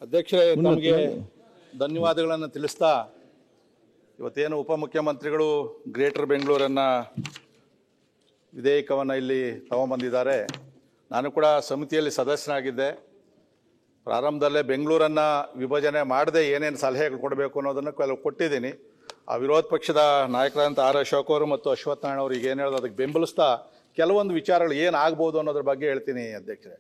ಅಧ್ಯಕ್ಷರೇ, ತಮಗೆ ಧನ್ಯವಾದಗಳನ್ನು ತಿಳಿಸ್ತಾ ಇವತ್ತೇನು ಉಪಮುಖ್ಯಮಂತ್ರಿಗಳು ಗ್ರೇಟರ್ ಬೆಂಗಳೂರನ್ನು ವಿಧೇಯಕವನ್ನು ಇಲ್ಲಿ ತಗೊಂಬಂದಿದ್ದಾರೆ. ನಾನು ಕೂಡ ಸಮಿತಿಯಲ್ಲಿ ಸದಸ್ಯನಾಗಿದ್ದೆ. ಪ್ರಾರಂಭದಲ್ಲೇ ಬೆಂಗಳೂರನ್ನು ವಿಭಜನೆ ಮಾಡದೆ ಏನೇನು ಸಲಹೆಗಳು ಕೊಡಬೇಕು ಅನ್ನೋದನ್ನು ಕೆಲವು ಕೊಟ್ಟಿದ್ದೀನಿ. ಆ ವಿರೋಧ ಪಕ್ಷದ ನಾಯಕರಾದಂಥ ಆರ್ ಅಶೋಕ್ ಅವರು ಮತ್ತು ಅಶ್ವತ್ಥ ನಾರಾಯಣ ಅವರು ಈಗ ಏನು ಹೇಳೋದು ಅದಕ್ಕೆ ಬೆಂಬಲಿಸ್ತಾ ಕೆಲವೊಂದು ವಿಚಾರಗಳು ಏನಾಗ್ಬೋದು ಅನ್ನೋದ್ರ ಬಗ್ಗೆ ಹೇಳ್ತೀನಿ ಅಧ್ಯಕ್ಷರೇ.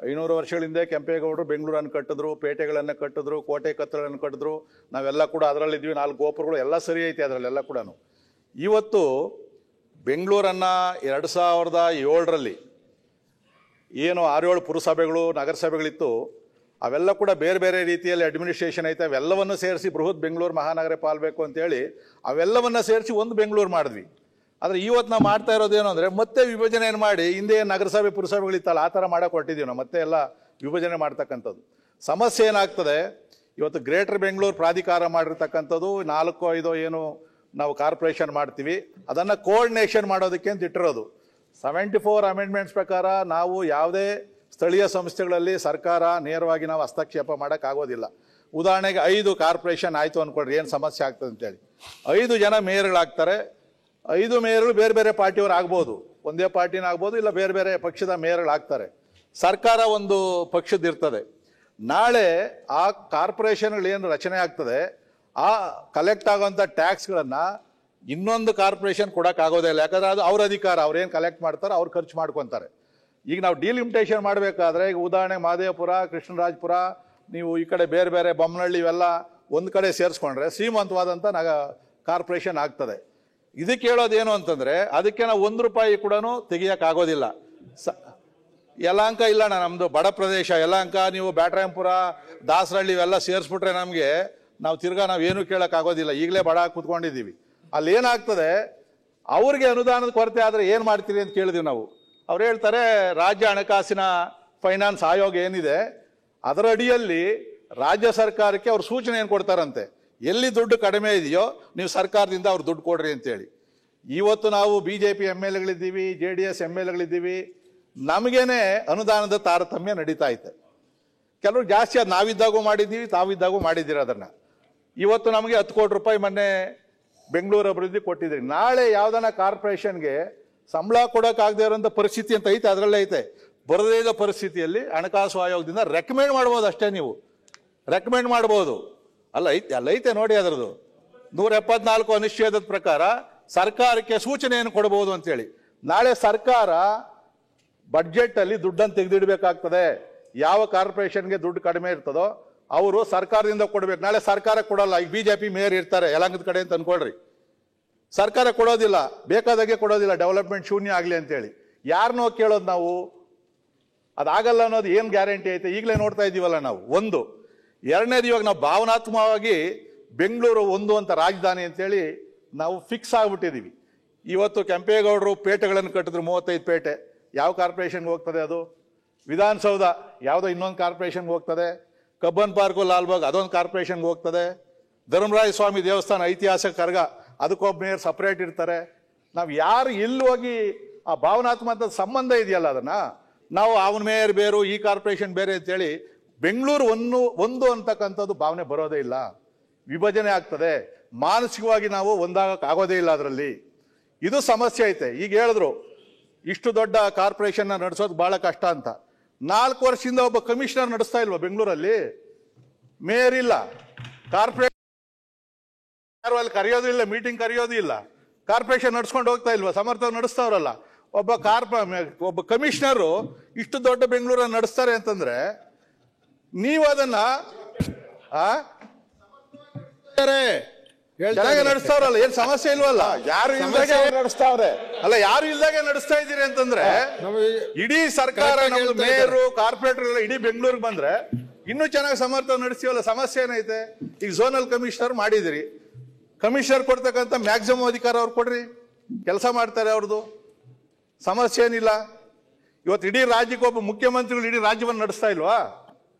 500 ವರ್ಷಗಳ ಹಿಂದೆ ಕೆಂಪೇಗೌಡರು ಬೆಂಗಳೂರನ್ನು ಕಟ್ಟಿದ್ರು, ಪೇಟೆಗಳನ್ನು ಕಟ್ಟಿದ್ರು, ಕೋಟೆ ಕತ್ತಗಳನ್ನು ಕಟ್ಟಿದ್ರು. ನಾವೆಲ್ಲ ಕೂಡ ಅದರಲ್ಲಿದ್ವಿ. 4 ಗೋಪುರಗಳು ಎಲ್ಲ ಸರಿ ಐತೆ ಅದರಲ್ಲೆಲ್ಲ ಕೂಡ. ಇವತ್ತು ಬೆಂಗಳೂರನ್ನು 2007ರಲ್ಲಿ ಏನು 6-7 ಪುರಸಭೆಗಳು ನಗರಸಭೆಗಳಿತ್ತು, ಅವೆಲ್ಲ ಕೂಡ ಬೇರೆ ಬೇರೆ ರೀತಿಯಲ್ಲಿ ಅಡ್ಮಿನಿಸ್ಟ್ರೇಷನ್ ಐತೆ. ಅವೆಲ್ಲವನ್ನು ಸೇರಿಸಿ ಬೃಹತ್ ಬೆಂಗಳೂರು ಮಹಾನಗರ ಪಾಲ್ಬೇಕು ಅಂತೇಳಿ ಅವೆಲ್ಲವನ್ನು ಸೇರಿಸಿ ಒಂದು ಬೆಂಗಳೂರು ಮಾಡಿದ್ವಿ. ಆದರೆ ಇವತ್ತು ನಾವು ಮಾಡ್ತಾ ಇರೋದೇನು ಅಂದರೆ ಮತ್ತೆ ವಿಭಜನೆಯನ್ನು ಮಾಡಿ ಹಿಂದೆ ನಗರಸಭೆ ಪುರಸಭೆಗಳಿತ್ತಲ್ಲ ಆ ಥರ ಮಾಡೋಕೆ ಹೊರಟಿದ್ದೀವಿ ನಾವು. ಮತ್ತೆ ಎಲ್ಲ ವಿಭಜನೆ ಮಾಡ್ತಕ್ಕಂಥದ್ದು ಸಮಸ್ಯೆ ಏನಾಗ್ತದೆ. ಇವತ್ತು ಗ್ರೇಟರ್ ಬೆಂಗಳೂರು ಪ್ರಾಧಿಕಾರ ಮಾಡಿರ್ತಕ್ಕಂಥದ್ದು 4-5 ಏನು ನಾವು ಕಾರ್ಪೊರೇಷನ್ ಮಾಡ್ತೀವಿ, ಅದನ್ನು ಕೋಆರ್ಡಿನೇಷನ್ ಮಾಡೋದಕ್ಕೆ ಅಂತ ಇಟ್ಟಿರೋದು. 74 ಅಮೆಂಡ್ಮೆಂಟ್ಸ್ ಪ್ರಕಾರ ನಾವು ಯಾವುದೇ ಸ್ಥಳೀಯ ಸಂಸ್ಥೆಗಳಲ್ಲಿ ಸರ್ಕಾರ ನೇರವಾಗಿ ನಾವು ಹಸ್ತಕ್ಷೇಪ ಮಾಡೋಕ್ಕಾಗೋದಿಲ್ಲ. ಉದಾಹರಣೆಗೆ 5 ಕಾರ್ಪೊರೇಷನ್ ಆಯಿತು ಅಂದ್ಕೊಳ್ರಿ, ಏನು ಸಮಸ್ಯೆ ಆಗ್ತದೆ ಅಂತೇಳಿ 5 ಜನ ಮೇಯರ್ಗಳಾಗ್ತಾರೆ. 5 ಮೇಯರ್ಗಳು ಬೇರೆ ಬೇರೆ ಪಾರ್ಟಿಯವರು ಆಗ್ಬೋದು, ಒಂದೇ ಪಾರ್ಟಿನ ಆಗ್ಬೋದು, ಇಲ್ಲ ಬೇರೆ ಬೇರೆ ಪಕ್ಷದ ಮೇಯರ್ಗಳಾಗ್ತಾರೆ. ಸರ್ಕಾರ ಒಂದು ಪಕ್ಷದಿರ್ತದೆ. ನಾಳೆ ಆ ಕಾರ್ಪೊರೇಷನ್ಗಳು ಏನು ರಚನೆ ಆಗ್ತದೆ, ಆ ಕಲೆಕ್ಟ್ ಆಗೋಂಥ ಟ್ಯಾಕ್ಸ್ಗಳನ್ನು ಇನ್ನೊಂದು ಕಾರ್ಪೊರೇಷನ್ ಕೊಡೋಕ್ಕಾಗೋದೇ ಇಲ್ಲ. ಯಾಕಂದರೆ ಅದು ಅವ್ರ ಅಧಿಕಾರ, ಅವ್ರೇನು ಕಲೆಕ್ಟ್ ಮಾಡ್ತಾರೆ ಅವ್ರು ಖರ್ಚು ಮಾಡ್ಕೊತಾರೆ. ಈಗ ನಾವು ಡಿಲಿಮಿಟೇಷನ್ ಮಾಡಬೇಕಾದ್ರೆ ಈಗ ಉದಾಹರಣೆ ಮಹದೇವಪುರ, ಕೃಷ್ಣರಾಜಪುರ, ನೀವು ಈ ಕಡೆ ಬೇರೆ ಬೇರೆ ಬೊಮ್ಮನಹಳ್ಳಿ ಇವೆಲ್ಲ ಒಂದು ಕಡೆ ಸೇರಿಸ್ಕೊಂಡ್ರೆ ಶ್ರೀಮಂತವಾದಂಥ ಕಾರ್ಪೊರೇಷನ್ ಆಗ್ತದೆ. ಇದಕ್ಕೆ ಹೇಳೋದೇನು ಅಂತಂದರೆ ಅದಕ್ಕೆ ನಾವು ₹1 ಕೂಡ ತೆಗಿಯೋಕ್ಕಾಗೋದಿಲ್ಲ. ಯಲಹಂಕ ಇಲ್ಲ, ನಮ್ಮದು ಬಡ ಪ್ರದೇಶ ಯಲಹಂಕ, ನೀವು ಬ್ಯಾಟರಾಯಂಪುರ, ದಾಸರಹಳ್ಳಿ ಇವೆಲ್ಲ ಸೇರಿಸ್ಬಿಟ್ರೆ ನಮಗೆ ನಾವು ತಿರ್ಗಾ ನಾವೇನು ಕೇಳೋಕ್ಕಾಗೋದಿಲ್ಲ. ಈಗಲೇ ಬಡ ಕೂತ್ಕೊಂಡಿದ್ದೀವಿ. ಅಲ್ಲಿ ಏನಾಗ್ತದೆ, ಅವ್ರಿಗೆ ಅನುದಾನದ ಕೊರತೆ ಆದರೆ ಏನು ಮಾಡ್ತೀರಿ ಅಂತ ಕೇಳಿದ್ವಿ ನಾವು. ಅವ್ರು ಹೇಳ್ತಾರೆ ರಾಜ್ಯ ಹಣಕಾಸಿನ ಫೈನಾನ್ಸ್ ಆಯೋಗ ಏನಿದೆ ಅದರ ಅಡಿಯಲ್ಲಿ ರಾಜ್ಯ ಸರ್ಕಾರಕ್ಕೆ ಅವ್ರು ಸೂಚನೆ ಏನು ಕೊಡ್ತಾರಂತೆ, ಎಲ್ಲಿ ದುಡ್ಡು ಕಡಿಮೆ ಇದೆಯೋ ನೀವು ಸರ್ಕಾರದಿಂದ ಅವ್ರು ದುಡ್ಡು ಕೊಡ್ರಿ ಅಂತೇಳಿ. ಇವತ್ತು ನಾವು BJP MLAಗಳಿದ್ದೀವಿ, JDS MLAಗಳಿದ್ದೀವಿ, ನಮಗೇನೆ ಅನುದಾನದ ತಾರತಮ್ಯ ನಡೀತಾ ಐತೆ. ಕೆಲವರು ಜಾಸ್ತಿ ಅದು ನಾವಿದ್ದಾಗೂ ಮಾಡಿದ್ದೀವಿ, ತಾವಿದ್ದಾಗೂ ಮಾಡಿದ್ದೀರಿ. ಅದನ್ನು ಇವತ್ತು ನಮಗೆ ₹10 ಕೋಟಿ ಮೊನ್ನೆ ಬೆಂಗಳೂರು ಅಭಿವೃದ್ಧಿ ಕೊಟ್ಟಿದ್ದೀರಿ. ನಾಳೆ ಯಾವುದನ್ನ ಕಾರ್ಪೊರೇಷನ್ಗೆ ಸಂಬಳ ಕೊಡೋಕ್ಕಾಗದೇ ಇರೋಂಥ ಪರಿಸ್ಥಿತಿ ಅಂತ ಐತೆ, ಅದರಲ್ಲೇ ಐತೆ. ಬರದೇ ಇರೋ ಪರಿಸ್ಥಿತಿಯಲ್ಲಿ ಹಣಕಾಸು ಆಯೋಗದಿಂದ ರೆಕಮೆಂಡ್ ಮಾಡ್ಬೋದು, ಅಷ್ಟೇ ನೀವು ರೆಕಮೆಂಡ್ ಮಾಡ್ಬೋದು. ಅಲ್ಲೈತೆ ನೋಡಿ, ಅದರದ್ದು 174 ಅನುಚ್ಛೇದದ ಪ್ರಕಾರ ಸರ್ಕಾರಕ್ಕೆ ಸೂಚನೆಯನ್ನು ಕೊಡಬಹುದು ಅಂತೇಳಿ. ನಾಳೆ ಸರ್ಕಾರ ಬಡ್ಜೆಟಲ್ಲಿ ದುಡ್ಡನ್ನು ತೆಗೆದಿಡಬೇಕಾಗ್ತದೆ. ಯಾವ ಕಾರ್ಪೊರೇಷನ್ಗೆ ದುಡ್ಡು ಕಡಿಮೆ ಇರ್ತದೋ ಅವರು ಸರ್ಕಾರದಿಂದ ಕೊಡಬೇಕು. ನಾಳೆ ಸರ್ಕಾರ ಕೊಡಲ್ಲ. ಈಗ BJP ಮೇಯರ್ ಇರ್ತಾರೆ ಯಲಹಂಕದ ಕಡೆ ಅಂತ ಅನ್ಕೊಳ್ರಿ, ಸರ್ಕಾರ ಕೊಡೋದಿಲ್ಲ, ಬೇಕಾದಾಗೆ ಕೊಡೋದಿಲ್ಲ, ಡೆವಲಪ್ಮೆಂಟ್ ಶೂನ್ಯ ಆಗಲಿ ಅಂತೇಳಿ. ಯಾರನ್ನೋ ಕೇಳೋದು ನಾವು, ಅದಾಗಲ್ಲ ಅನ್ನೋದು ಏನು ಗ್ಯಾರಂಟಿ ಐತೆ? ಈಗಲೇ ನೋಡ್ತಾ ಇದ್ದೀವಲ್ಲ ನಾವು. ಒಂದು ಎರಡನೇದು, ಇವಾಗ ನಾವು ಭಾವನಾತ್ಮಕವಾಗಿ ಬೆಂಗಳೂರು ಒಂದು ಅಂತ ರಾಜಧಾನಿ ಅಂತೇಳಿ ನಾವು ಫಿಕ್ಸ್ ಆಗಿಬಿಟ್ಟಿದ್ದೀವಿ. ಇವತ್ತು ಕೆಂಪೇಗೌಡರು ಪೇಟೆಗಳನ್ನು ಕಟ್ಟಿದ್ರು, 35 ಪೇಟೆ. ಯಾವ ಕಾರ್ಪೊರೇಷನ್ಗೆ ಹೋಗ್ತದೆ ಅದು? ವಿಧಾನಸೌಧ ಯಾವುದೋ ಇನ್ನೊಂದು ಕಾರ್ಪೊರೇಷನ್ಗೆ ಹೋಗ್ತದೆ. ಕಬ್ಬನ್ ಪಾರ್ಕು, ಲಾಲ್ಬಾಗ್ ಅದೊಂದು ಕಾರ್ಪೊರೇಷನ್ಗೆ ಹೋಗ್ತದೆ. ಧರ್ಮರಾಯ ಸ್ವಾಮಿ ದೇವಸ್ಥಾನ ಐತಿಹಾಸಿಕ ಕರ್ಗ, ಅದಕ್ಕೊಬ್ಬ ಮೇಯರ್ ಸಪ್ರೇಟ್ ಇರ್ತಾರೆ. ನಾವು ಯಾರು ಎಲ್ಲಿ ಹೋಗಿ ಆ ಭಾವನಾತ್ಮಕ ಸಂಬಂಧ ಇದೆಯಲ್ಲ ಅದನ್ನು ನಾವು ಅವನ ಮೇಯರ್ ಬೇರು, ಈ ಕಾರ್ಪೊರೇಷನ್ ಬೇರೆ ಅಂತೇಳಿ ಬೆಂಗಳೂರು ಒಂದು ಅಂತಕ್ಕಂಥದ್ದು ಭಾವನೆ ಬರೋದೇ ಇಲ್ಲ. ವಿಭಜನೆ ಆಗ್ತದೆ. ಮಾನಸಿಕವಾಗಿ ನಾವು ಒಂದಾಗಕ್ಕಾಗೋದೇ ಇಲ್ಲ ಅದರಲ್ಲಿ. ಇದು ಸಮಸ್ಯೆ ಐತೆ. ಈಗ ಹೇಳಿದ್ರು ಇಷ್ಟು ದೊಡ್ಡ ಕಾರ್ಪೊರೇಷನ್ನ ನಡೆಸೋದು ಭಾಳ ಕಷ್ಟ ಅಂತ. 4 ವರ್ಷದಿಂದ ಒಬ್ಬ ಕಮಿಷನರ್ ನಡೆಸ್ತಾ ಇಲ್ವಾ ಬೆಂಗಳೂರಲ್ಲಿ? ಮೇಯರ್ ಇಲ್ಲ, ಕಾರ್ಪೊರೇಷನ್ ಯಾರು ಅಲ್ಲಿ ಕರೆಯೋದು ಇಲ್ಲ, ಮೀಟಿಂಗ್ ಕರೆಯೋದು ಇಲ್ಲ, ಕಾರ್ಪೊರೇಷನ್ ನಡ್ಸ್ಕೊಂಡು ಹೋಗ್ತಾ ಇಲ್ವಾ? ಸಮರ್ಥ ನಡೆಸ್ತಾವ್ರಲ್ಲ. ಒಬ್ಬ ಕಮಿಷನರು ಇಷ್ಟು ದೊಡ್ಡ ಬೆಂಗಳೂರನ್ನು ನಡೆಸ್ತಾರೆ ಅಂತಂದ್ರೆ ನೀವು ಅದನ್ನ ನಡೆಸ್ತಾವ್ರಲ್ಲ, ಏನ್ ಸಮಸ್ಯೆ ಇಲ್ವಲ್ಲ? ಯಾರು ಇಲ್ದಾಗೆ ನಡೆಸ್ತಾವ್ರೆ ಅಲ್ಲ, ಯಾರು ಇಲ್ದಾಗೆ ನಡೆಸ್ತಾ ಇದ್ದೀರಿ ಅಂತಂದ್ರೆ ಇಡೀ ಸರ್ಕಾರ, ನಮ್ದು ಮೇಯರು, ಕಾರ್ಪೊರೇಟರ್ ಎಲ್ಲ ಇಡೀ ಬೆಂಗಳೂರಿಗೆ ಬಂದ್ರೆ ಇನ್ನೂ ಚೆನ್ನಾಗಿ ಸಮರ್ಥ ನಡೆಸ್ತೀವಲ್ಲ. ಸಮಸ್ಯೆ ಏನೈತೆ? ಈಗ ಝೋನಲ್ ಕಮಿಷನರ್ ಮಾಡಿದಿರಿ, ಕಮಿಷನರ್ ಕೊಡ್ತಕ್ಕಂಥ ಮ್ಯಾಕ್ಸಿಮಮ್ ಅಧಿಕಾರ ಅವ್ರು ಕೊಡ್ರಿ, ಕೆಲಸ ಮಾಡ್ತಾರೆ ಅವ್ರದ್ದು, ಸಮಸ್ಯೆ ಏನಿಲ್ಲ. ಇವತ್ತು ಇಡೀ ರಾಜ್ಯಕ್ಕೆ ಒಬ್ಬ ಮುಖ್ಯಮಂತ್ರಿಗಳು ಇಡೀ ರಾಜ್ಯವನ್ನು ನಡೆಸ್ತಾ ಇಲ್ವಾ?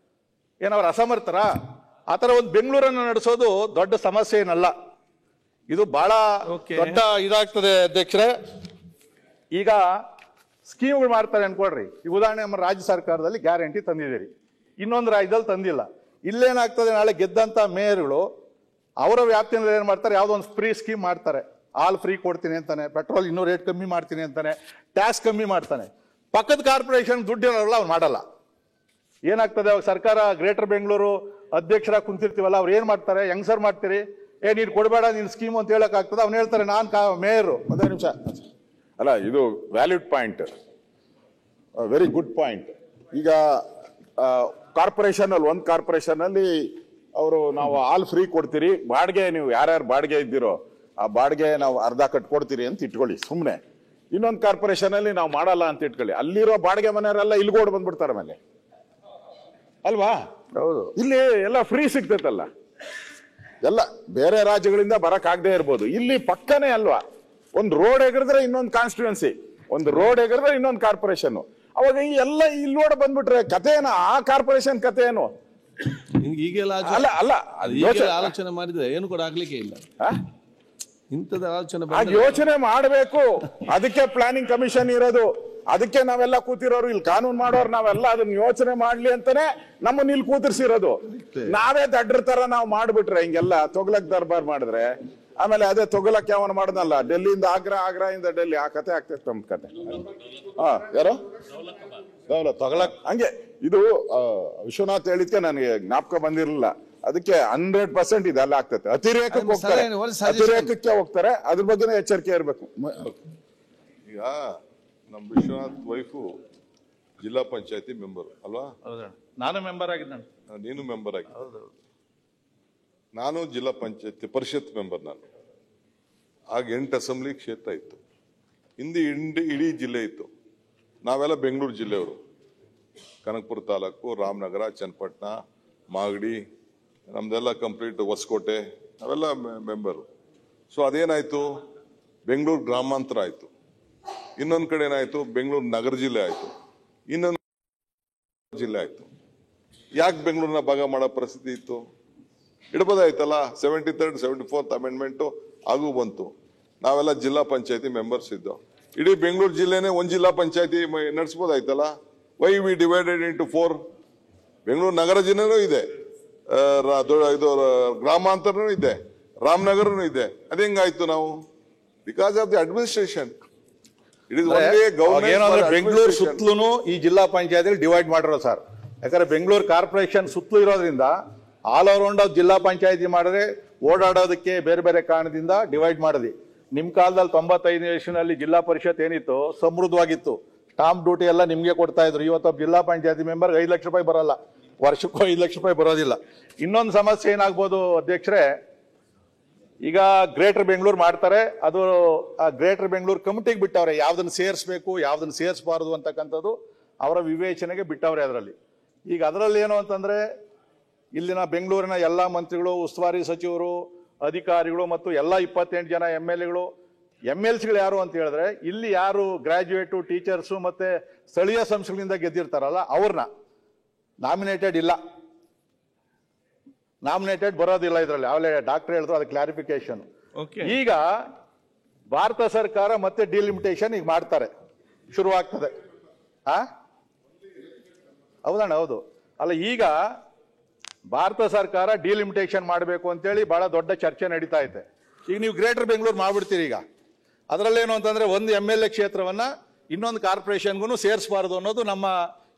ಏನವ್ರು ಅಸಮರ್ಥರ? ಆ ಥರ ಒಂದು ಬೆಂಗಳೂರನ್ನು ನಡೆಸೋದು ದೊಡ್ಡ ಸಮಸ್ಯೆ ಏನಲ್ಲ. ಇದು ಬಹಳ ದೊಡ್ಡ ಇದಾಗ್ತದೆ ಅಧ್ಯಕ್ಷರೇ. ಈಗ ಸ್ಕೀಮ್ಗಳು ಮಾಡ್ತಾರೆ ಅನ್ಕೊಳ್ರಿ. ಈ ಉದಾಹರಣೆ ನಮ್ಮ ರಾಜ್ಯ ಸರ್ಕಾರದಲ್ಲಿ ಗ್ಯಾರಂಟಿ ತಂದಿದ್ದೀರಿ, ಇನ್ನೊಂದು ರಾಜ್ಯದಲ್ಲಿ ತಂದಿಲ್ಲ. ಇಲ್ಲೇನಾಗ್ತದೆ, ನಾಳೆ ಗೆದ್ದಂಥ ಮೇಯರ್ಗಳು ಅವರ ವ್ಯಾಪ್ತಿಯಲ್ಲಿ ಏನು ಮಾಡ್ತಾರೆ, ಯಾವುದೋ ಒಂದು ಫ್ರೀ ಸ್ಕೀಮ್ ಮಾಡ್ತಾರೆ. ಹಾಲ್ ಫ್ರೀ ಕೊಡ್ತೀನಿ ಅಂತಾನೆ, ಪೆಟ್ರೋಲ್ ಇನ್ನೂ ರೇಟ್ ಕಮ್ಮಿ ಮಾಡ್ತೀನಿ ಅಂತಾನೆ, ಟ್ಯಾಕ್ಸ್ ಕಮ್ಮಿ ಮಾಡ್ತಾನೆ. ಪಕ್ಕದ ಕಾರ್ಪೊರೇಷನ್ ದುಡ್ಡು ಇರೋಲ್ಲ, ಅವ್ರು ಮಾಡಲ್ಲ. ಏನಾಗ್ತದೆ, ಅವಾಗ ಸರ್ಕಾರ ಗ್ರೇಟರ್ ಬೆಂಗಳೂರು ಅಧ್ಯಕ್ಷರಾಗಿ ಕುಂತಿರ್ತೀವಲ್ಲ, ಅವ್ರು ಏನು ಮಾಡ್ತಾರೆ, ಹೆಂಗ್ಸರ್ ಮಾಡ್ತೀರಿ, ನೀನು ಕೊಡಬೇಡ ನಿನ್ನ ಸ್ಕೀಮ್ ಅಂತ ಹೇಳೋಕ್ಕಾಗ್ತದೆ. ಅವ್ನು ಹೇಳ್ತಾರೆ ನಾನು ಮೇಯರು. ಒಂದೇ ನಿಮಿಷ ಅಲ್ಲ, ಇದು valid point, very good point. ಈಗ ಕಾರ್ಪೊರೇಷನ್ ಅಲ್ಲಿ, ಒಂದು ಕಾರ್ಪೊರೇಷನ್ ಅಲ್ಲಿ ಅವರು ನಾವು ಹಾಲ್ ಫ್ರೀ ಕೊಡ್ತೀರಿ, ಬಾಡಿಗೆ ನೀವು ಯಾರ್ಯಾರು ಬಾಡಿಗೆ ಇದ್ದೀರೋ ಆ ಬಾಡಿಗೆ ನಾವು ಅರ್ಧ ಕಟ್ಕೊಡ್ತೀರಿ ಅಂತ ಇಟ್ಕೊಳ್ಳಿ ಸುಮ್ಮನೆ. ಇನ್ನೊಂದು ಕಾರ್ಪೊರೇಷನ್ ಅಲ್ಲಿ ನಾವು ಮಾಡಲ್ಲ ಅಂತ ಇಟ್ಕೊಳ್ಳಿ, ಅಲ್ಲಿರೋ ಬಾಡಿಗೆ ಮನೆಯವರೆಲ್ಲ ಇಲ್ಗೋಡ್ ಬಂದ್ಬಿಡ್ತಾರೆ ಮೇಲೆ, ಅಲ್ವಾ? ಹೌದು, ಇಲ್ಲಿ ಎಲ್ಲ ಫ್ರೀ ಸಿಗ್ತೈತಲ್ಲ. ಎಲ್ಲ ಬೇರೆ ರಾಜ್ಯಗಳಿಂದ ಬರಕ್ ಆಗದೆ ಇರ್ಬೋದು, ಇಲ್ಲಿ ಪಕ್ಕನೇ ಅಲ್ವಾ? ಒಂದು ರೋಡ್ ಎಗರಿದ್ರೆ ಇನ್ನೊಂದು ಕಾನ್ಸ್ಟಿಟ್ಯೂನ್ಸಿ, ಒಂದು ರೋಡ್ ಎಗರಿದ್ರೆ ಇನ್ನೊಂದು ಕಾರ್ಪೊರೇಷನ್. ಅವಾಗ ಈ ಎಲ್ಲ ಇಲ್ಲೋಡ ಬಂದ್ಬಿಟ್ರೆ ಕತೆ ಏನು? ಆ ಕಾರ್ಪೊರೇಷನ್ ಕತೆ ಏನು? ಈಗೆಲ್ಲ ಅಲ್ಲ ಅಲ್ಲ ಆಲೋಚನೆ ಮಾಡಿದ್ರೆ ಏನು ಕೂಡ ಆಗ್ಲಿಕ್ಕೆ ಇಲ್ಲ. ಇಂಥದ ಆಲೋಚನೆ ಯೋಚನೆ ಮಾಡಬೇಕು. ಅದಕ್ಕೆ ಪ್ಲಾನಿಂಗ್ ಕಮಿಷನ್ ಇರೋದು, ಅದಕ್ಕೆ ನಾವೆಲ್ಲ ಕೂತಿರೋರು, ಇಲ್ಲಿ ಕಾನೂನು ಮಾಡೋರು ನಾವೆಲ್ಲ ಅದನ್ನ ಯೋಚನೆ ಮಾಡ್ಲಿ ಅಂತಾನೆ ನಮ್ಮನ್ನ ಇಲ್ಲಿ ಕೂತಿರ್ಸಿರೋದು. ನಾವೇ ದಡ್ರ ತರ ನಾವು ಮಾಡ್ಬಿಟ್ರೆ ಹಿಂಗೆಲ್ಲ ತೊಗ್ಲಕ್ ದರ್ಬಾರ್ ಮಾಡಿದ್ರೆ ಆಮೇಲೆ ಅದೇ ತೊಗಲಕ್ಕೆ ಯಾವನ ಮಾಡ್ದಲ್ಲ, ಡೆಲ್ಲಿಯಿಂದ ಆಗ್ರಾ, ಆಗ್ರಾಯಿಂದ ಡೆಲ್ಲಿ, ಆ ಕತೆ ಆಗ್ತೈತೆ ನಮ್ ಕತೆ. ಯಾರೋ ತೊಗಲಕ್ ಹಂಗೆ. ಇದು ವಿಶ್ವನಾಥ್ ಹೇಳಿದ್ಕೆ ನನಗೆ ಜ್ಞಾಪಕ ಬಂದಿರಲಿಲ್ಲ. ಅದಕ್ಕೆ 100% ಇದೆಲ್ಲ ಆಗ್ತೈತೆ. ಅತಿರೇಕಕ್ಕೆ ಹೋಗ್ತಾರೆ, ಅತಿರೇಕಕ್ಕೆ ಹೋಗ್ತಾರೆ. ಅದ್ರ ಬಗ್ಗೆ ಎಚ್ಚರಿಕೆ ಇರಬೇಕು. ಈಗ ನಮ್ಮ ವಿಶ್ವನಾಥ್ ವೈಫು ಜಿಲ್ಲಾ ಪಂಚಾಯತಿ ಮೆಂಬರ್ ಅಲ್ವಾ? ನಾನು ಮೆಂಬರ್ ಆಗಿದ್ದೆ. ನೀನು ಮೆಂಬರ್ ಆಗಿ? ನಾನು ಜಿಲ್ಲಾ ಪಂಚಾಯತಿ ಪರಿಷತ್ ಮೆಂಬರ್. ನಾನು ಆಗ 8 ಅಸೆಂಬ್ಲಿ ಕ್ಷೇತ್ರ ಇತ್ತು. ಹಿಂದೆ ಇಡೀ ಜಿಲ್ಲೆ ಇತ್ತು. ನಾವೆಲ್ಲ ಬೆಂಗಳೂರು ಜಿಲ್ಲೆಯವರು, ಕನಕಪುರ ತಾಲೂಕು, ರಾಮನಗರ, ಚನ್ನಪಟ್ಟಣ, ಮಾಗಡಿ, ನಮ್ದೆಲ್ಲ ಕಂಪ್ಲೀಟ್ ಹೊಸಕೋಟೆ, ನಾವೆಲ್ಲ ಮೆಂಬರು. ಸೊ ಅದೇನಾಯ್ತು, ಬೆಂಗಳೂರು ಗ್ರಾಮಾಂತರ ಆಯ್ತು. ಇನ್ನೊಂದು ಕಡೆ ಏನಾಯ್ತು, ಬೆಂಗಳೂರು ನಗರ ಜಿಲ್ಲೆ ಆಯ್ತು. ಇನ್ನೊಂದು ಜಿಲ್ಲೆ ಆಯ್ತು. ಯಾಕೆ ಬೆಂಗಳೂರಿನ ಭಾಗ ಮಾಡೋ ಪರಿಸ್ಥಿತಿ ಇತ್ತು? ಇಡಬೋದಾಯ್ತಲ್ಲ. 73rd 74th ಅಮೆಂಡ್ಮೆಂಟು ಹಾಗೂ ಬಂತು. ನಾವೆಲ್ಲ ಜಿಲ್ಲಾ ಪಂಚಾಯತಿ ಮೆಂಬರ್ಸ್ ಇದ್ದೋ. ಇಡೀ ಬೆಂಗಳೂರು ಜಿಲ್ಲೆನೇ ಒಂದು ಜಿಲ್ಲಾ ಪಂಚಾಯತಿ ನಡೆಸ್ಬೋದಾಯ್ತಲ್ಲ. Why we divided into 4? Bengaluru ನಗರ ಜಿಲ್ಲೆನೂ ಇದೆ, ಇದು ಗ್ರಾಮಾಂತರನೂ ಇದೆ, ರಾಮನಗರನೂ ಇದೆ. ಅದ ಹೆಂಗಾಯ್ತು ನಾವು? Because of the administration. It is only government. Bengaluru ಸುತ್ತಲೂ ಈ ಜಿಲ್ಲಾ ಪಂಚಾಯತಿ ಡಿವೈಡ್ ಮಾಡಿರೋ ಸರ್. ಯಾಕಂದ್ರೆ ಬೆಂಗಳೂರು ಕಾರ್ಪೊರೇಷನ್ ಸುತ್ತಲೂ ಇರೋದ್ರಿಂದ ಆಲ್ ಅರೌಂಡ್ ಜಿಲ್ಲಾ ಪಂಚಾಯತಿ ಮಾಡಿದ್ರೆ ಓಡಾಡೋದಕ್ಕೆ ಬೇರೆ ಬೇರೆ ಕಾರಣದಿಂದ ಡಿವೈಡ್ ಮಾಡಿದ್ವಿ. ನಿಮ್ ಕಾಲದಲ್ಲಿ 95ನೇ ಇಸ್ವಿನಲ್ಲಿ ಜಿಲ್ಲಾ ಪರಿಷತ್ ಏನಿತ್ತು ಸಮೃದ್ಧವಾಗಿತ್ತು. ಸ್ಟಾಂಪ್ ಡ್ಯೂಟಿ ಎಲ್ಲ ನಿಮ್ಗೆ ಕೊಡ್ತಾ ಇದ್ರು. ಇವತ್ತು ಜಿಲ್ಲಾ ಪಂಚಾಯತಿ ಮೆಂಬರ್ 5 ಲಕ್ಷ ರೂಪಾಯಿ ಬರಲ್ಲ, ವರ್ಷಕ್ಕೂ 5 ಲಕ್ಷ ರೂಪಾಯಿ ಬರೋದಿಲ್ಲ. ಇನ್ನೊಂದು ಸಮಸ್ಯೆ ಏನಾಗ್ಬೋದು ಅಧ್ಯಕ್ಷರೇ, ಈಗ ಗ್ರೇಟರ್ ಬೆಂಗಳೂರು ಮಾಡ್ತಾರೆ, ಅದು ಆ ಗ್ರೇಟರ್ ಬೆಂಗಳೂರು ಕಮಿಟಿಗೆ ಬಿಟ್ಟವ್ರೆ, ಯಾವ್ದನ್ನ ಸೇರಿಸಬೇಕು ಯಾವ್ದನ್ನ ಸೇರಿಸಬಾರದು ಅಂತಕ್ಕಂಥದ್ದು ಅವರ ವಿವೇಚನೆಗೆ ಬಿಟ್ಟವ್ರೆ. ಅದರಲ್ಲಿ ಈಗ ಅದರಲ್ಲಿ ಏನು ಅಂತಂದ್ರೆ, ಇಲ್ಲಿನ ಬೆಂಗಳೂರಿನ ಎಲ್ಲ ಮಂತ್ರಿಗಳು, ಉಸ್ತುವಾರಿ ಸಚಿವರು, ಅಧಿಕಾರಿಗಳು ಮತ್ತು ಎಲ್ಲ 28 ಜನ MLAಗಳು, MLCಗಳು ಯಾರು ಅಂತ ಹೇಳಿದ್ರೆ, ಇಲ್ಲಿ ಯಾರು ಗ್ರಾಜ್ಯುಯೇಟು, ಟೀಚರ್ಸು ಮತ್ತೆ ಸ್ಥಳೀಯ ಸಂಸ್ಥೆಗಳಿಂದ ಗೆದ್ದಿರ್ತಾರಲ್ಲ ಅವ್ರನ್ನ ನಾಮಿನೇಟೆಡ್ ಇಲ್ಲ, ನಾಮಿನೇಟೆಡ್ ಬರೋದಿಲ್ಲ ಇದರಲ್ಲಿ. ಅವಲೇ ಡಾಕ್ಟರ್ ಹೇಳಿದ್ರು, ಅದು ಕ್ಲಾರಿಫಿಕೇಶನ್. ಈಗ ಭಾರತ ಸರ್ಕಾರ ಮತ್ತೆ ಡಿಲಿಮಿಟೇಷನ್ ಈಗ ಮಾಡ್ತಾರೆ, ಶುರುವಾಗ್ತದೆ. ಹೌದಣ್ಣ? ಹೌದು. ಅಲ್ಲ, ಈಗ ಭಾರತ ಸರ್ಕಾರ ಡಿಲಿಮಿಟೇಷನ್ ಮಾಡಬೇಕು ಅಂತೇಳಿ ಬಹಳ ದೊಡ್ಡ ಚರ್ಚೆ ನಡೀತಾ ಐತೆ. ಈಗ ನೀವು ಗ್ರೇಟರ್ ಬೆಂಗಳೂರು ಮಾಡ್ಬಿಡ್ತೀರಿ. ಈಗ ಅದರಲ್ಲೇನು ಅಂತಂದ್ರೆ, ಒಂದು MLA ಕ್ಷೇತ್ರವನ್ನ ಇನ್ನೊಂದು ಕಾರ್ಪೊರೇಷನ್ಗೂ ಸೇರಿಸಬಾರದು ಅನ್ನೋದು ನಮ್ಮ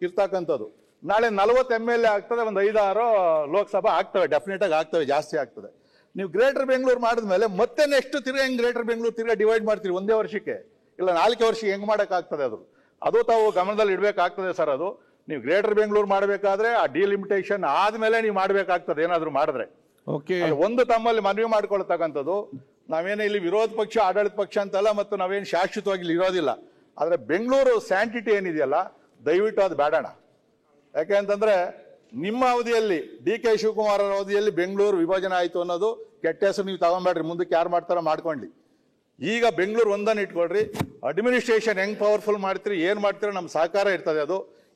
ಇರ್ತಕ್ಕಂಥದ್ದು. ನಾಳೆ 40 MLA ಆಗ್ತದೆ, ಒಂದು 5-6 ಲೋಕಸಭಾ ಆಗ್ತವೆ, ಡೆಫಿನೆಟ್ ಆಗಿ ಆಗ್ತವೆ, ಜಾಸ್ತಿ ಆಗ್ತದೆ. ನೀವು ಗ್ರೇಟರ್ ಬೆಂಗಳೂರು ಮಾಡಿದ್ಮೇಲೆ ಮತ್ತೆ ನೆಕ್ಸ್ಟ್ ತಿರ್ಗಾ ಹೆಂಗ್ ಗ್ರೇಟರ್ ಬೆಂಗಳೂರು ತಿರ್ಗಾ ಡಿವೈಡ್ ಮಾಡ್ತೀರಿ ಒಂದೇ ವರ್ಷಕ್ಕೆ, ಇಲ್ಲ 4 ವರ್ಷಕ್ಕೆ ಹೆಂಗ್ ಮಾಡೋಕ್ಕಾಗ್ತದೆ? ಅದು ತಾವು ಗಮನದಲ್ಲಿ ಇಡಬೇಕಾಗ್ತದೆ ಸರ್. ಅದು ನೀವು ಗ್ರೇಟರ್ ಬೆಂಗಳೂರು ಮಾಡಬೇಕಾದ್ರೆ ಆ ಡಿಲಿಮಿಟೇಷನ್ ಆದ್ಮೇಲೆ ನೀವು ಮಾಡಬೇಕಾಗ್ತದೆ ಏನಾದ್ರು ಮಾಡಿದ್ರೆ. ಒಂದು ತಮ್ಮಲ್ಲಿ ಮನವಿ ಮಾಡ್ಕೊಳ್ತಕ್ಕಂಥದ್ದು, ನಾವೇನು ಇಲ್ಲಿ ವಿರೋಧ ಪಕ್ಷ ಆಡಳಿತ ಪಕ್ಷ ಅಂತಲ್ಲ, ಮತ್ತು ನಾವೇನು ಶಾಶ್ವತವಾಗಿ ಇಲ್ಲಿ ಇರೋದಿಲ್ಲ. ಆದ್ರೆ ಬೆಂಗಳೂರು ಸ್ಯಾಂಟಿಟಿ ಏನಿದೆಯಲ್ಲ, ದಯವಿಟ್ಟು ಅದು ಬೇಡಣ. ಯಾಕೆ ಅಂತಂದ್ರೆ, ನಿಮ್ಮ ಅವಧಿಯಲ್ಲಿ DK ಶಿವಕುಮಾರ್ ಅವರ ಅವಧಿಯಲ್ಲಿ ಬೆಂಗಳೂರು ವಿಭಜನೆ ಆಯ್ತು ಅನ್ನೋದು ಕೆಟ್ಟ ಹೆಸರು ನೀವು ತಗೊಂಬೇಡ್ರಿ. ಮುಂದಕ್ಕೆ ಯಾರು ಮಾಡ್ತಾರೋ ಮಾಡ್ಕೊಳ್ಳಿ. ಈಗ ಬೆಂಗಳೂರು ಒಂದನ್ನು ಇಟ್ಕೊಳ್ರಿ. ಅಡ್ಮಿನಿಸ್ಟ್ರೇಷನ್ ಹೆಂಗ್ ಪವರ್ಫುಲ್ ಮಾಡ್ತೀರಿ, ಏನ್ ಮಾಡ್ತೀರೋ ನಮ್ಮ ಸಹಕಾರ ಇರ್ತದೆ.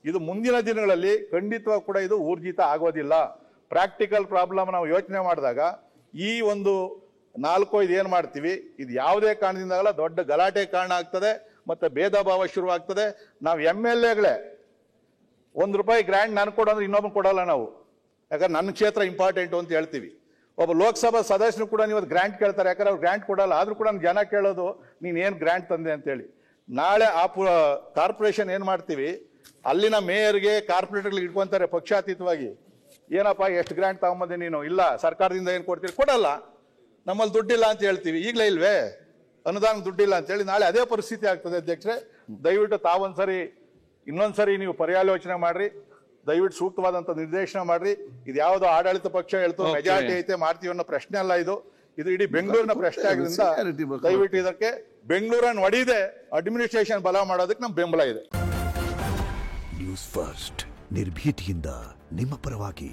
ಇದು ಮುಂದಿನ ದಿನಗಳಲ್ಲಿ ಖಂಡಿತವಾಗಿ ಕೂಡ ಇದು ಊರ್ಜಿತ ಆಗೋದಿಲ್ಲ. ಪ್ರಾಕ್ಟಿಕಲ್ ಪ್ರಾಬ್ಲಮ್ ನಾವು ಯೋಚನೆ ಮಾಡಿದಾಗ ಈ ಒಂದು 4-5 ಏನ್ ಮಾಡ್ತೀವಿ, ಇದು ಯಾವುದೇ ಕಾರಣದಿಂದಾಗಲ್ಲ ದೊಡ್ಡ ಗಲಾಟೆ ಕಾರಣ ಆಗ್ತದೆ, ಮತ್ತೆ ಭೇದ ಭಾವ ಶುರುವಾಗ್ತದೆ. ನಾವು MLAಗಳೇ ₹1 ಗ್ರ್ಯಾಂಡ್ ನಾನು ಕೊಡೋದ್ರೆ ಇನ್ನೊಬ್ಬ ಕೊಡಲ್ಲ ನಾವು. ಯಾಕಂದ್ರೆ ನನ್ನ ಕ್ಷೇತ್ರ ಇಂಪಾರ್ಟೆಂಟು ಅಂತ ಹೇಳ್ತೀವಿ. ಒಬ್ಬ ಲೋಕಸಭಾ ಸದಸ್ಯರು ಕೂಡ ನೀವು ಗ್ರಾಂಟ್ ಕೇಳ್ತಾರೆ, ಯಾಕಂದ್ರೆ ಅವ್ರು ಗ್ರಾಂಟ್ ಕೊಡಲ್ಲ. ಆದ್ರೂ ಕೂಡ ಜನ ಕೇಳೋದು ನೀನೇನು ಗ್ರಾಂಟ್ ತಂದೆ ಅಂತೇಳಿ. ನಾಳೆ ಆ ಕಾರ್ಪೊರೇಷನ್ ಏನು ಮಾಡ್ತೀವಿ, ಅಲ್ಲಿನ ಮೇಯರ್ಗೆ ಕಾರ್ಪೊರೇಟರ್ಗಳಿಗೆ ಇಟ್ಕೊಂತಾರೆ ಪಕ್ಷಾತೀತವಾಗಿ. ಏನಪ್ಪ ಎಷ್ಟು ಗ್ರಾಂಟ್ ತಗೊಂಬಂದೆ ನೀನು? ಇಲ್ಲ ಸರ್ಕಾರದಿಂದ ಏನು ಕೊಡ್ತೀರಿ? ಕೊಡಲ್ಲ. ನಮ್ಮಲ್ಲಿ ದುಡ್ಡಿಲ್ಲ ಅಂತ ಹೇಳ್ತೀವಿ, ಈಗಲೇ ಇಲ್ವೇ ಅನುದಾನ ದುಡ್ಡಿಲ್ಲ ಅಂತೇಳಿ. ನಾಳೆ ಅದೇ ಪರಿಸ್ಥಿತಿ ಆಗ್ತದೆ ಅಧ್ಯಕ್ಷರೇ. ದಯವಿಟ್ಟು ತಾವೊಂದ್ಸರಿ ಇನ್ನೊಂದ್ಸರಿ ನೀವು ಪರ್ಯಾಲೋಚನೆ ಮಾಡ್ರಿ, ದಯವಿಟ್ಟು ಸೂಕ್ತವಾದಂತ ನಿರ್ದೇಶನ ಮಾಡ್ರಿ. ಇದು ಯಾವುದೋ ಆಡಳಿತ ಪಕ್ಷ ಹೇಳ್ತು ಮೆಜಾರಿಟಿ ಐತೆ ಮಾಡ್ತೀವಿ ಅನ್ನೋ ಪ್ರಶ್ನೆ ಅಲ್ಲ ಇದು. ಇದು ಇಡೀ ಬೆಂಗಳೂರಿನ ಪ್ರಶ್ನೆ ಆಗಿದ್ರಿಂದ ದಯವಿಟ್ಟು ಇದಕ್ಕೆ ಬೆಂಗಳೂರನ್ನು ಒಡೆಯದೆ ಅಡ್ಮಿನಿಸ್ಟ್ರೇಷನ್ ಬಲ ಮಾಡೋದಕ್ಕೆ ನಮ್ ಬೆಂಬಲ ಇದೆ. ನ್ಯೂಸ್ ಫಸ್ಟ್ ನಿರ್ಭೀತಿಯಿಂದ ನಿಮ್ಮ ಪರವಾಗಿ.